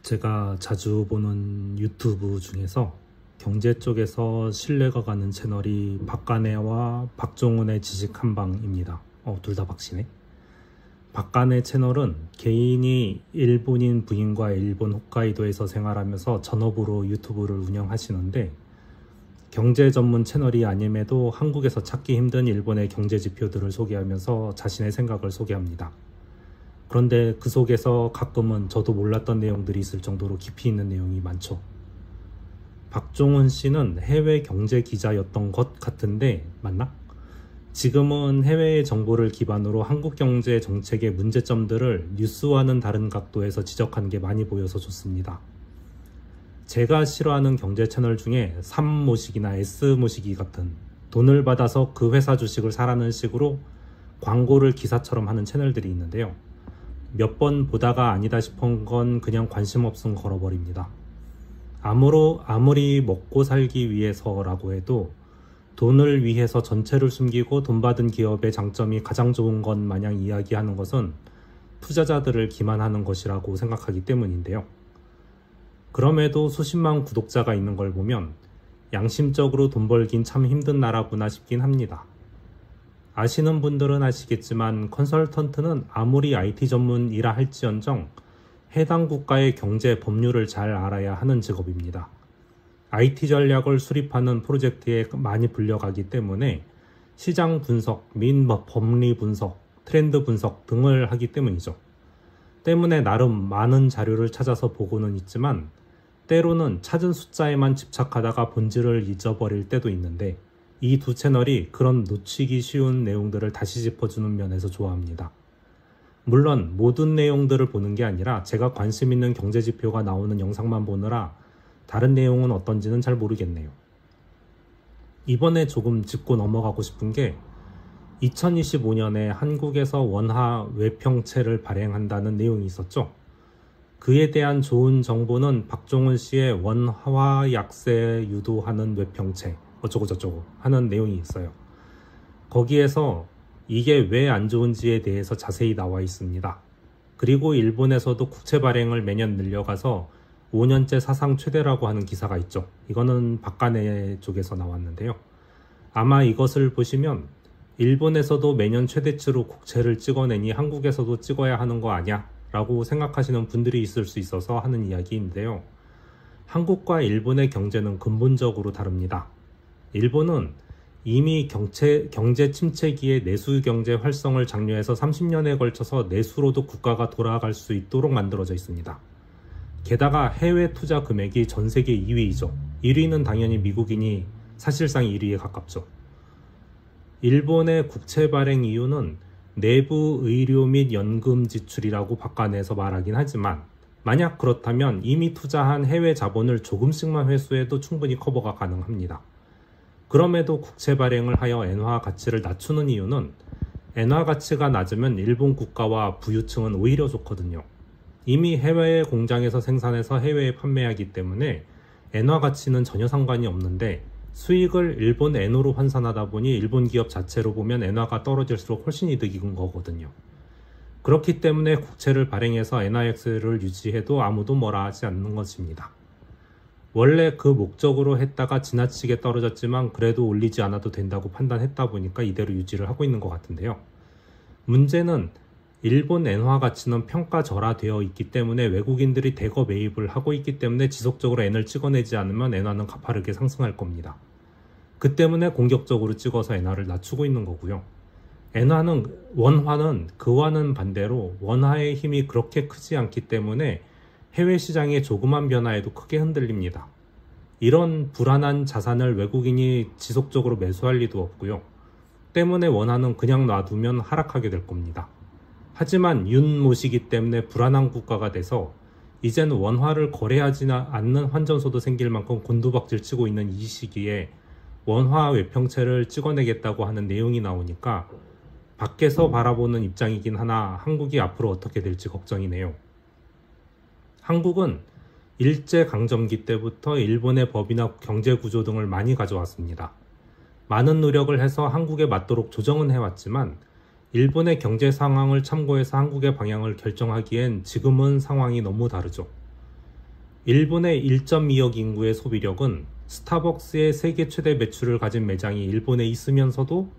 제가 자주 보는 유튜브 중에서 경제 쪽에서 신뢰가 가는 채널이 박간혜와 박종훈의 지식한방입니다. 둘 다 박씨네. 박간혜 채널은 개인이 일본인 부인과 일본 홋카이도에서 생활하면서 전업으로 유튜브를 운영하시는데, 경제 전문 채널이 아님에도 한국에서 찾기 힘든 일본의 경제 지표들을 소개하면서 자신의 생각을 소개합니다. 그런데 그 속에서 가끔은 저도 몰랐던 내용들이 있을 정도로 깊이 있는 내용이 많죠. 박종훈 씨는 해외 경제 기자였던 것 같은데 맞나? 지금은 해외의 정보를 기반으로 한국 경제 정책의 문제점들을 뉴스와는 다른 각도에서 지적하는 게 많이 보여서 좋습니다. 제가 싫어하는 경제 채널 중에 삼모시기나 S모시기 같은 돈을 받아서 그 회사 주식을 사라는 식으로 광고를 기사처럼 하는 채널들이 있는데요. 몇 번 보다가 아니다 싶은 건 그냥 관심 없음 걸어버립니다. 아무리 먹고 살기 위해서라고 해도 돈을 위해서 전체를 숨기고 돈 받은 기업의 장점이 가장 좋은 것 마냥 이야기하는 것은 투자자들을 기만하는 것이라고 생각하기 때문인데요. 그럼에도 수십만 구독자가 있는 걸 보면 양심적으로 돈 벌긴 참 힘든 나라구나 싶긴 합니다. 아시는 분들은 아시겠지만 컨설턴트는 아무리 IT 전문이라 할지언정 해당 국가의 경제 법률을 잘 알아야 하는 직업입니다. IT 전략을 수립하는 프로젝트에 많이 불려가기 때문에 시장 분석 및 법리 분석, 트렌드 분석 등을 하기 때문이죠. 때문에 나름 많은 자료를 찾아서 보고는 있지만 때로는 찾은 숫자에만 집착하다가 본질을 잊어버릴 때도 있는데, 이 두 채널이 그런 놓치기 쉬운 내용들을 다시 짚어주는 면에서 좋아합니다. 물론 모든 내용들을 보는 게 아니라 제가 관심 있는 경제 지표가 나오는 영상만 보느라 다른 내용은 어떤지는 잘 모르겠네요. 이번에 조금 짚고 넘어가고 싶은 게 2025년에 한국에서 원화 외평채를 발행한다는 내용이 있었죠. 그에 대한 좋은 정보는 박종훈 씨의 원화 약세 유도하는 외평채 어쩌고저쩌고 하는 내용이 있어요. 거기에서 이게 왜 안 좋은지에 대해서 자세히 나와 있습니다. 그리고 일본에서도 국채 발행을 매년 늘려가서 5년째 사상 최대라고 하는 기사가 있죠. 이거는 박간혜 쪽에서 나왔는데요. 아마 이것을 보시면 일본에서도 매년 최대치로 국채를 찍어내니 한국에서도 찍어야 하는 거 아냐? 라고 생각하시는 분들이 있을 수 있어서 하는 이야기인데요. 한국과 일본의 경제는 근본적으로 다릅니다. 일본은 이미 경제 침체기에 내수 경제 활성을 장려해서 30년에 걸쳐서 내수로도 국가가 돌아갈 수 있도록 만들어져 있습니다. 게다가 해외 투자 금액이 전 세계 2위이죠. 1위는 당연히 미국이니 사실상 1위에 가깝죠. 일본의 국채 발행 이유는 내부 의료 및 연금 지출이라고 박간혜에서 말하긴 하지만, 만약 그렇다면 이미 투자한 해외 자본을 조금씩만 회수해도 충분히 커버가 가능합니다. 그럼에도 국채 발행을 하여 엔화 가치를 낮추는 이유는 엔화 가치가 낮으면 일본 국가와 부유층은 오히려 좋거든요. 이미 해외의 공장에서 생산해서 해외에 판매하기 때문에 엔화 가치는 전혀 상관이 없는데, 수익을 일본 엔으로 환산하다 보니 일본 기업 자체로 보면 엔화가 떨어질수록 훨씬 이득인 거거든요. 그렇기 때문에 국채를 발행해서 엔화액세를 유지해도 아무도 뭐라 하지 않는 것입니다. 원래 그 목적으로 했다가 지나치게 떨어졌지만 그래도 올리지 않아도 된다고 판단했다 보니까 이대로 유지를 하고 있는 것 같은데요. 문제는 일본 엔화 가치는 평가절하되어 있기 때문에 외국인들이 대거 매입을 하고 있기 때문에 지속적으로 엔을 찍어내지 않으면 엔화는 가파르게 상승할 겁니다. 그 때문에 공격적으로 찍어서 엔화를 낮추고 있는 거고요. 원화는 그와는 반대로 원화의 힘이 그렇게 크지 않기 때문에 해외 시장의 조그만 변화에도 크게 흔들립니다. 이런 불안한 자산을 외국인이 지속적으로 매수할 리도 없고요. 때문에 원화는 그냥 놔두면 하락하게 될 겁니다. 하지만 윤모시기 때문에 불안한 국가가 돼서 이제는 원화를 거래하지 않는 환전소도 생길 만큼 곤두박질 치고 있는 이 시기에 원화 외평채를 찍어내겠다고 하는 내용이 나오니까 밖에서 바라보는 입장이긴 하나 한국이 앞으로 어떻게 될지 걱정이네요. 한국은 일제강점기 때부터 일본의 법이나 경제구조 등을 많이 가져왔습니다. 많은 노력을 해서 한국에 맞도록 조정은 해왔지만 일본의 경제 상황을 참고해서 한국의 방향을 결정하기엔 지금은 상황이 너무 다르죠. 일본의 1.2억 인구의 소비력은 스타벅스의 세계 최대 매출을 가진 매장이 일본에 있으면서도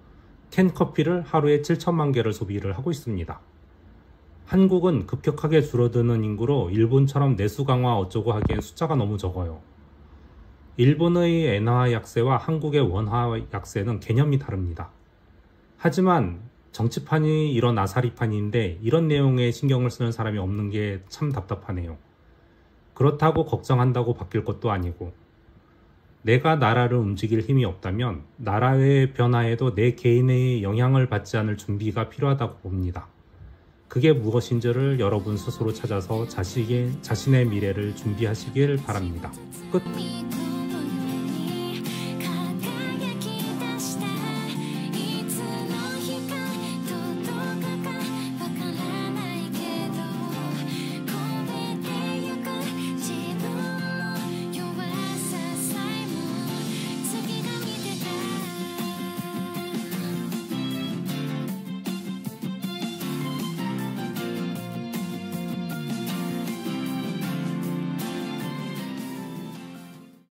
캔커피를 하루에 7천만 개를 소비를 하고 있습니다. 한국은 급격하게 줄어드는 인구로 일본처럼 내수 강화 어쩌고 하기엔 숫자가 너무 적어요. 일본의 엔화 약세와 한국의 원화 약세는 개념이 다릅니다. 하지만 정치판이 이런 아사리판인데 이런 내용에 신경을 쓰는 사람이 없는 게 참 답답하네요. 그렇다고 걱정한다고 바뀔 것도 아니고, 내가 나라를 움직일 힘이 없다면 나라의 변화에도 내 개인의 영향을 받지 않을 준비가 필요하다고 봅니다. 그게 무엇인지를 여러분 스스로 찾아서 자신의 미래를 준비하시길 바랍니다. 끝.